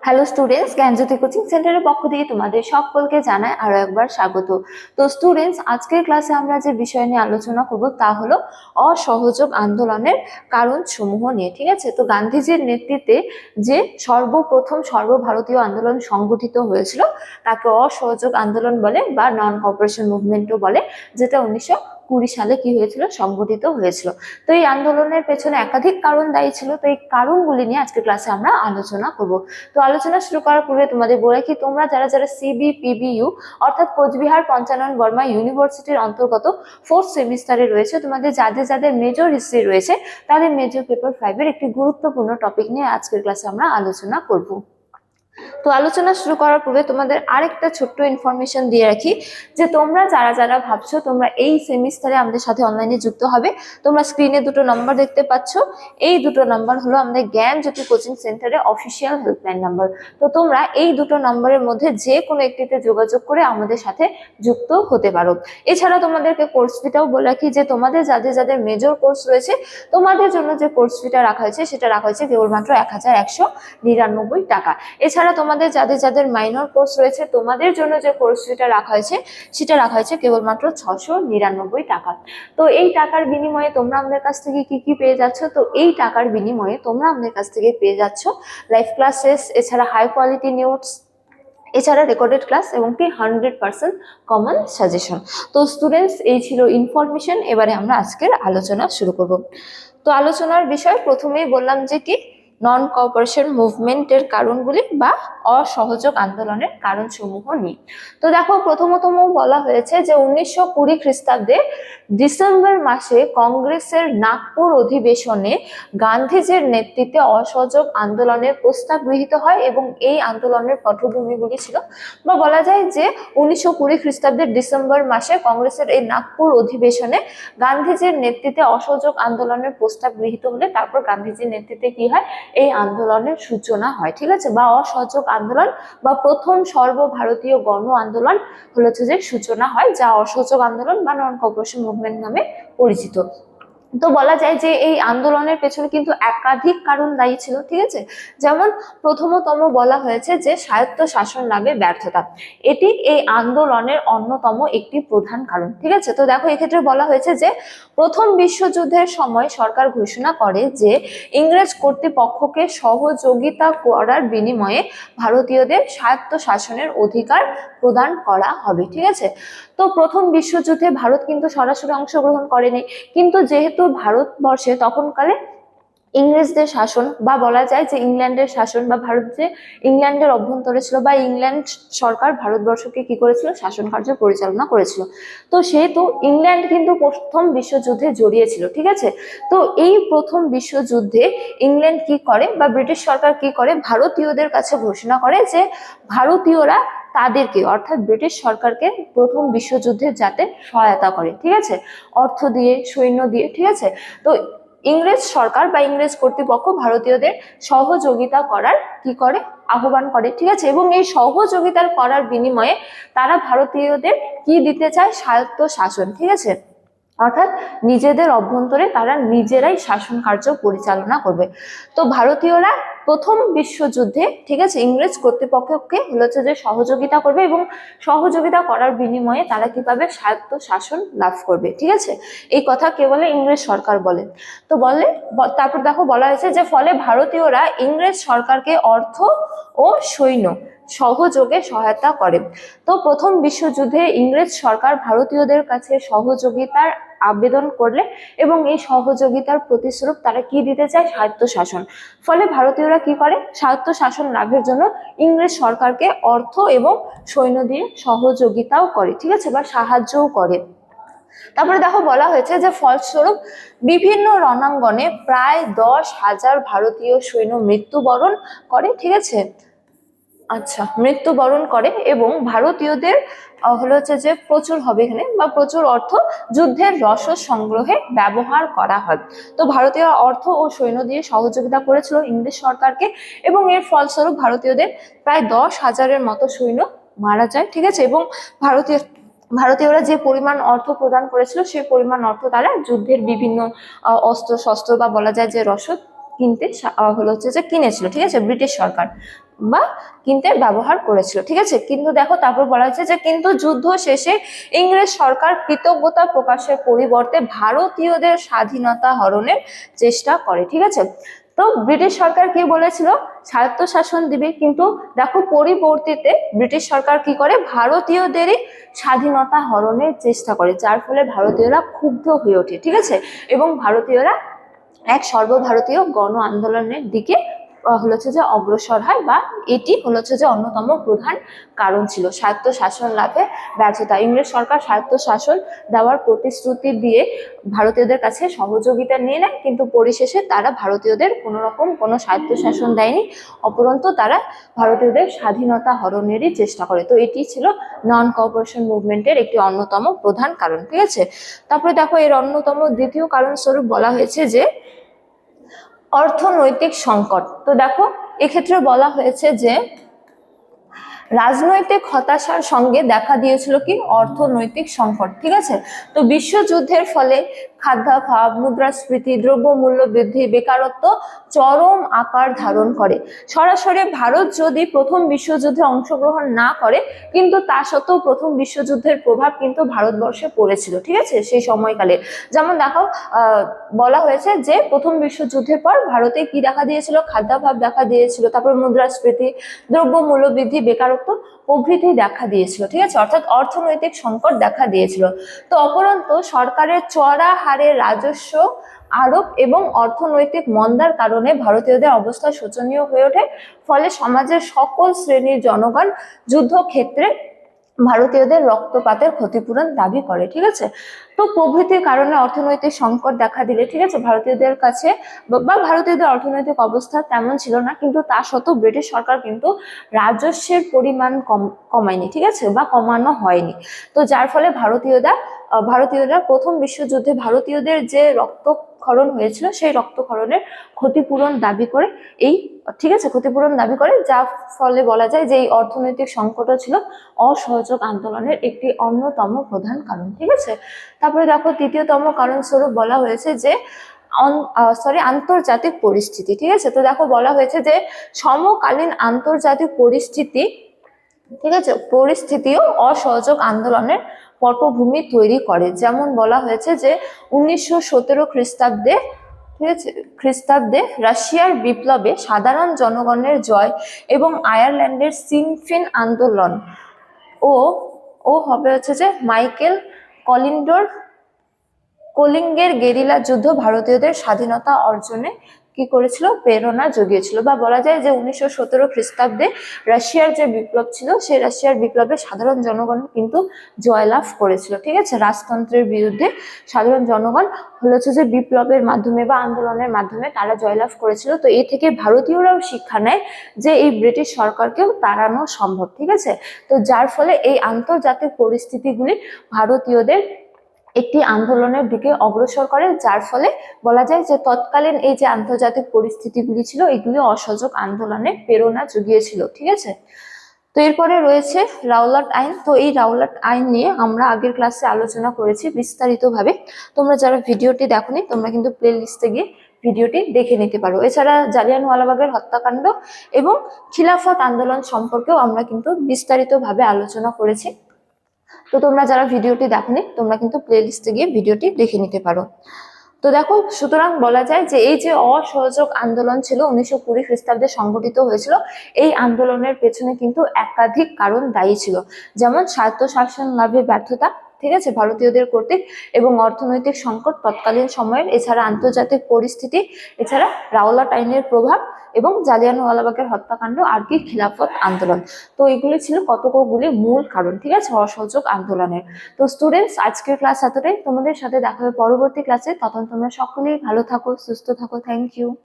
Hello students, জ্ঞানজ্যোতি coaching সেন্টারের পক্ষ থেকে তোমাদের সকলকে জানাই আরো একবার স্বাগত। তো স্টুডেন্টস, আজকের ক্লাসে আমরা যে বিষয় নিয়ে আলোচনা করব তা হলো অসহযোগ আন্দোলনের কারণ সমূহ নিয়ে। ঠিক আছে, তো গান্ধীজির নেতৃত্বে যে সর্বপ্রথম সর্বভারতীয় আন্দোলন সংগঠিত হয়েছিল তাকে অসহযোগ আন্দোলন বলে বা নন কোঅপারেশন মুভমেন্টও বলে, যেটা 1920 সালে কি হয়েছিল, সংগঠিত হয়েছিল। তো এই আন্দোলনের পেছনে একাধিক কারণ দায়ী ছিল। তো এই কারণগুলি নিয়ে আজকের ক্লাসে আমরা আলোচনা করব। তো আলোচনা শুরু করার পূর্বে তোমাদের বলে কি, তোমরা যারা যারা সিবিপিবিইউ অর্থাৎ কোচবিহার পঞ্চানন বর্মা ইউনিভার্সিটির অন্তর্গত 4th সেমিস্টারে রয়েছে, তোমাদের যাদের যাদের মেজর হিস্ট্রি রয়েছে তাদের মেজর পেপার 5-এর একটি গুরুত্বপূর্ণ টপিক নিয়ে আজকের ক্লাসে আমরা আলোচনা করব। তো আলোচনা শুরু করার পূর্বে তোমাদের আরেকটা ছোট্ট ইনফরমেশন দিয়ে রাখি, যে তোমরা যারা যারা ভাবছো তোমরা এই সেমিস্টারে আমাদের সাথে অনলাইনে যুক্ত হবে, তোমরা স্ক্রিনে দুটো নাম্বার দেখতে পাচ্ছ। এই দুটো নাম্বার হলো আমাদের জ্ঞানজ্যোতি কোচিং সেন্টারের অফিসিয়াল হেল্পলাইন নাম্বার। তো তোমরা এই দুটো নাম্বারের মধ্যে যে কোনো একটিতে যোগাযোগ করে আমাদের সাথে যুক্ত হতে পারো। এছাড়া তোমাদেরকে কোর্স ফিটাও বলে রাখি, যে তোমাদের যাদের যাদের মেজর কোর্স রয়েছে তোমাদের জন্য যে কোর্স ফিটা রাখা হয়েছে সেটা রাখা হয়েছে কেবলমাত্র 1199 টাকা। এছাড়া তোমাদের যাদের যাদের মাইনর কোর্স রয়েছে তোমাদের জন্য যে কোর্স ফিটা রাখা হয়েছে সেটা রাখা হয়েছে কেবলমাত্র 699 টাকা। তো এই টাকার বিনিময়ে তোমরা আমাদের কাছ থেকে কি কি পেয়ে যাচ্ছ? তো এই টাকার বিনিময়ে তোমরা আমাদের কাছ থেকে পেয়ে যাচ্ছ লাইভ ক্লাসেস, এছাড়া হাই কোয়ালিটি নোটস, এছাড়া রেকর্ডেড ক্লাস এবং কি 100% কমন সাজেশন। তো স্টুডেন্টস, এই ছিল ইনফরমেশন। এবারে আমরা আজকের আলোচনা শুরু করব। তো আলোচনার বিষয় প্রথমেই বললাম যে কি, নন কোঅপারেশন মুভমেন্টের কারণগুলি বা অসহযোগ আন্দোলনের কারণসমূহ নিয়ে। তো দেখো, প্রথমতম বলা হয়েছে যে 1920 খ্রিস্টাব্দে ডিসেম্বর মাসে কংগ্রেসের নাগপুর অধিবেশনে গান্ধীজির নেতৃত্বে অসহযোগ আন্দোলনের প্রস্তাব গৃহীত হয় এবং এই আন্দোলনের পটভূমিগুলি ছিল, বা বলা যায় যে 1920 খ্রিস্টাব্দের ডিসেম্বর মাসে কংগ্রেসের এই নাগপুর অধিবেশনে গান্ধীজির নেতৃত্বে অসহযোগ আন্দোলনের প্রস্তাব গৃহীত হলে তারপর গান্ধীজির নেতৃত্বে কি হয়, এই আন্দোলনের সূচনা হয়। ঠিক আছে, বা অসহযোগ আন্দোলন বা প্রথম সর্বভারতীয় গণ আন্দোলন হচ্ছে যে সূচনা হয়, যা অসহযোগ আন্দোলন বা নন কোঅপারেশন মুভমেন্ট নামে পরিচিত। তো বলা যায় যে এই আন্দোলনের পেছনে কিন্তু একাধিক কারণ দায়ী ছিল। ঠিক আছে, যেমন প্রথমতম বলা হয়েছে যে স্বায়ত্ত শাসন লাভে ব্যর্থতা, এটি এই আন্দোলনের অন্যতম একটি প্রধান কারণ। ঠিক আছে, তো দেখো এক্ষেত্রে বলা হয়েছে যে প্রথম বিশ্বযুদ্ধের সময় সরকার ঘোষণা করে যে ইংরেজ কর্তৃপক্ষকে সহযোগিতা করার বিনিময়ে ভারতীয়দের স্বায়ত্ত শাসনের অধিকার প্রদান করা হবে। ঠিক আছে, তো প্রথম বিশ্বযুদ্ধে ভারত কিন্তু সরাসরি অংশগ্রহণ করেনি, কিন্তু যেহেতু ভারতবর্ষে তখনকালে ইংরেজদের শাসন বা বলা যায় যে ইংল্যান্ডের শাসন, বা ভারত যে ইংল্যান্ডের অভ্যন্তরে ছিল, বা ইংল্যান্ড সরকার ভারতবর্ষকে কি করেছিল, শাসন কার্য পরিচালনা করেছিল। তো সেহেতু ইংল্যান্ড কিন্তু প্রথম বিশ্বযুদ্ধে জড়িয়েছিল। ঠিক আছে, তো এই প্রথম বিশ্বযুদ্ধে ইংল্যান্ড কি করে বা ব্রিটিশ সরকার কি করে, ভারতীয়দের কাছে ঘোষণা করে যে ভারতীয়রা তাদেরকে অর্থাৎ ব্রিটিশ সরকারকে প্রথম বিশ্বযুদ্ধে যাতে সহায়তা করে। ঠিক আছে, অর্থ দিয়ে, সৈন্য দিয়ে। ঠিক আছে, তো ইংরেজ সরকার বা ইংরেজ কর্তৃপক্ষ ভারতীয়দের সহযোগিতা করার কি করে, আহ্বান করে। ঠিক আছে, এবং এই সহযোগিতার করার বিনিময়ে তারা ভারতীয়দের কি দিতে চায়, স্বায়ত্ত শাসন। ঠিক আছে, অর্থাৎ নিজেদের অভ্যন্তরে তারা নিজেরাই শাসন কার্য পরিচালনা করবে। তো ভারতীয়রা প্রথম বিশ্বযুদ্ধে, ঠিক আছে, ইংরেজ কর্তৃপক্ষকে হচ্ছে যে সহযোগিতা করবে এবং সহযোগিতা করার বিনিময়ে তারা কি পাবে, স্বায়ত্ত শাসন লাভ করবে। ঠিক আছে, এই কথা কে বলে, ইংরেজ সরকার বলে। তো বলে, তারপর দেখো বলা হয়েছে যে ফলে ভারতীয়রা ইংরেজ সরকারকে অর্থ ও সৈন্য সহযোগে সহায়তা করে। তো প্রথম বিশ্বযুদ্ধে ইংরেজ সরকার ভারতীয়দের কাছে সহযোগিতার আবেদন করলে এবং এই সহযোগিতার প্রতিস্বরূপ তারা কি দিতে চায়, স্বায়ত্ত শাসন। ফলে ভারতীয়রা কি করে, স্বায়ত্ত শাসন লাভের জন্য ইংরেজ সরকারকে অর্থ এবং সৈন্য দিয়ে সহযোগিতাও করে। ঠিক আছে, বা সাহায্যও করে। তারপরে দেখো বলা হয়েছে যে ফলস্বরূপ বিভিন্ন রণাঙ্গনে প্রায় 10,000 ভারতীয় সৈন্য মৃত্যুবরণ করে। ঠিক আছে, আচ্ছা, মৃত্যুবরণ করে এবং ভারতীয়দের হচ্ছে যে প্রচুর হবে এখানে, বা প্রচুর অর্থ যুদ্ধের রসদ সংগ্রহে ব্যবহার করা হয়। তো ভারতীয় অর্থ ও সৈন্য দিয়ে সহযোগিতা করেছিল ইংরেজ সরকারকে এবং এর ফলস্বরূপ ভারতীয়দের প্রায় 10,000-এর মতো সৈন্য মারা যায়। ঠিক আছে, এবং ভারতীয়রা যে পরিমাণ অর্থ প্রদান করেছিল সেই পরিমাণ অর্থ তারা যুদ্ধের বিভিন্ন অস্ত্র শস্ত্র বা বলা যায় যে রসদ কিনতে হচ্ছে যে কিনেছিল। ঠিক আছে, ব্রিটিশ সরকার। বা কিনতে ব্যবহার করেছিল, ঠিক আছে। কিন্তু দেখো তারপর বলা হয়েছে যে কিন্তু যুদ্ধ শেষে ইংরেজ সরকার কৃতজ্ঞতা প্রকাশের পরিবর্তে ভারতীয়দের স্বাধীনতা হরণের চেষ্টা করে, ঠিক আছে। তো ব্রিটিশ সরকার কি বলেছিল, স্বায়ত্তশাসন দিবে, কিন্তু দেখো পরিবর্তিতে ব্রিটিশ সরকার কি করে, ভারতীয়দেরই স্বাধীনতা হরণের চেষ্টা করে, যার ফলে ভারতীয়রা ক্ষুব্ধ হয়ে ওঠে, ঠিক আছে। এবং ভারতীয়রা এক সর্বভারতীয় গণ আন্দোলনের দিকে হচ্ছে যে অগ্রসর হয়, বা এটি হচ্ছে যে অন্যতম প্রধান কারণ ছিল স্বায়ত্তশাসন লাভে ব্যর্থতা। ইংরেজ সরকার স্বায়ত্তশাসন দেওয়ার প্রতিশ্রুতি দিয়ে ভারতীয়দের কাছে সহযোগিতা নিয়ে নেয়, কিন্তু পরিশেষে তারা ভারতীয়দের কোনো রকম কোনো স্বায়ত্তশাসন দেয়নি, অপরন্তু তারা ভারতীয়দের স্বাধীনতা হরণেরই চেষ্টা করে। তো এটি ছিল নন কোঅপারেশন মুভমেন্টের একটি অন্যতম প্রধান কারণ, ঠিক আছে। তারপরে দেখো এর অন্যতম দ্বিতীয় কারণ স্বরূপ বলা হয়েছে যে অর্থনৈতিক সংকট। তো দেখো এক্ষেত্রে বলা হয়েছে যে রাজনৈতিক হতাশার সঙ্গে দেখা দিয়েছিল কি, অর্থনৈতিক সংকট, ঠিক আছে। তো বিশ্বযুদ্ধের ফলে খাদ্যাভাব, মুদ্রাস্ফীতি, দ্রব্যমূল্য বৃদ্ধি, বেকারত্ব চরম আকার ধারণ করে। সরাসরি ভারত যদি প্রথম বিশ্বযুদ্ধে অংশগ্রহণ না করে, কিন্তু তা সত্ত্বেও প্রথম বিশ্বযুদ্ধের প্রভাব কিন্তু ভারতবর্ষে পড়েছিল, ঠিক আছে, সেই সময়কালে। যেমন দেখো বলা হয়েছে যে প্রথম বিশ্বযুদ্ধের পর ভারতে কি দেখা দিয়েছিল, খাদ্যাভাব দেখা দিয়েছিল, তারপর মুদ্রাস্ফীতি, দ্রব্যমূল্য বৃদ্ধি, বেকারত্ব প্রভৃতি দেখা দিয়েছিল, ঠিক আছে, অর্থাৎ অর্থনৈতিক সংকট দেখা দিয়েছিল। তো অপরন্তু সরকারের চড়া হারে রাজস্ব আরোপ এবং অর্থনৈতিক মন্দার কারণে ভারতীয়দের অবস্থা শোচনীয় হয়ে ওঠে, ফলে সমাজের সকল শ্রেণীর জনগণ যুদ্ধক্ষেত্রে ভারতীয়দের রক্তপাতের ক্ষতিপূরণ দাবি করে, ঠিক আছে। তো প্রভৃতির কারণে অর্থনৈতিক সংকট দেখা দিলে, ঠিক আছে, ভারতীয়দের কাছে বা ভারতীয়দের অর্থনৈতিক অবস্থা তেমন ছিল না, কিন্তু তা সত্ত্বেও ব্রিটিশ সরকার কিন্তু রাজস্বের পরিমাণ কমায়নি, ঠিক আছে, বা কমানো হয়নি। তো যার ফলে ভারতীয়রা প্রথম বিশ্বযুদ্ধে ভারতীয়দের যে রক্তক্ষরণ হয়েছিল সেই রক্তক্ষরণের ক্ষতিপূরণ দাবি করে, এই ঠিক আছে ক্ষতিপূরণ দাবি করে, যার ফলে বলা যায় যে এই অর্থনৈতিক সংকটও ছিল অসহযোগ আন্দোলনের একটি অন্যতম প্রধান কারণ, ঠিক আছে। তারপরে দেখো তৃতীয়তম কারণ স্বরূপ বলা হয়েছে যে আন্তর্জাতিক পরিস্থিতি, ঠিক আছে। তো দেখো বলা হয়েছে যে সমকালীন আন্তর্জাতিক পরিস্থিতি, ঠিক আছে, পরিস্থিতিও অসহযোগ আন্দোলনের পটভূমি তৈরি করে। যেমন বলা হয়েছে যে 1917 খ্রিস্টাব্দে, ঠিক আছে, রাশিয়ার বিপ্লবে সাধারণ জনগণের জয় এবং আয়ারল্যান্ডের সিনফিন আন্দোলন ও হবে হচ্ছে যে মাইকেল কলিঙ্গের গেরিলা যুদ্ধ ভারতীয়দের স্বাধীনতা অর্জনে কি করেছিল, প্রেরণা জুগিয়েছিল। বা বলা যায় যে 1917 খ্রিস্টাব্দে রাশিয়ার যে বিপ্লব ছিল, সেই রাশিয়ার বিপ্লবে সাধারণ জনগণ কিন্তু জয়লাভ করেছিল, ঠিক আছে। রাজতন্ত্রের বিরুদ্ধে সাধারণ জনগণ হচ্ছে যে বিপ্লবের মাধ্যমে বা আন্দোলনের মাধ্যমে তারা জয়লাভ করেছিল। তো এ থেকে ভারতীয়রাও শিক্ষা নেয় যে এই ব্রিটিশ সরকারকেও তাড়ানো সম্ভব, ঠিক আছে। তো যার ফলে এই আন্তর্জাতিক পরিস্থিতিগুলি ভারতীয়দের একটি আন্দোলনের দিকে অগ্রসর করে, যার ফলে বলা যায় যে তৎকালীন এই যে আন্তর্জাতিক পরিস্থিতিগুলি ছিল, এগুলি অসহযোগ আন্দোলনে প্রেরণা জুগিয়েছিল, ঠিক আছে। তো এরপরে রয়েছে রাওলাট আইন। তো এই রাওলাট আইন নিয়ে আমরা আগের ক্লাসে আলোচনা করেছি বিস্তারিতভাবে। তোমরা যারা ভিডিওটি দেখোনি, তোমরা কিন্তু প্লে লিস্টে গিয়ে ভিডিওটি দেখে নিতে পারো। এছাড়া জালিয়ানওয়ালাবাগের হত্যাকাণ্ড এবং খিলাফত আন্দোলন সম্পর্কেও আমরা কিন্তু বিস্তারিতভাবে আলোচনা করেছি। তো তোমরা যারা ভিডিওটি দেখোনি, তোমরা কিন্তু প্লে লিস্টে গিয়ে ভিডিওটি দেখে নিতে পারো। তো দেখো, সুতরাং বলা যায় যে এই যে অসহযোগ আন্দোলন ছিল 1920 খ্রিস্টাব্দে সংগঠিত হয়েছিল, এই আন্দোলনের পেছনে কিন্তু একাধিক কারণ দায়ী ছিল। যেমন স্বায়ত্তশাসন লাভে ব্যর্থতা, ঠিক আছে, ভারতীয়দের কর্তৃক, এবং অর্থনৈতিক সংকট তৎকালীন সময়ের, এছাড়া আন্তর্জাতিক পরিস্থিতি, এছাড়া রাওলাট আইনের প্রভাব এবং জালিয়ানওয়ালাবাগের হত্যাকাণ্ড আর কি খিলাফত আন্দোলন। তো এগুলি ছিল কতকগুলি মূল কারণ, ঠিক আছে, অসহযোগ আন্দোলনের। তো স্টুডেন্টস, আজকের ক্লাস এতটাই। তোমাদের সাথে দেখা হবে পরবর্তী ক্লাসে। তখন তোমরা সকলেই ভালো থাকো, সুস্থ থাকো। Thank you.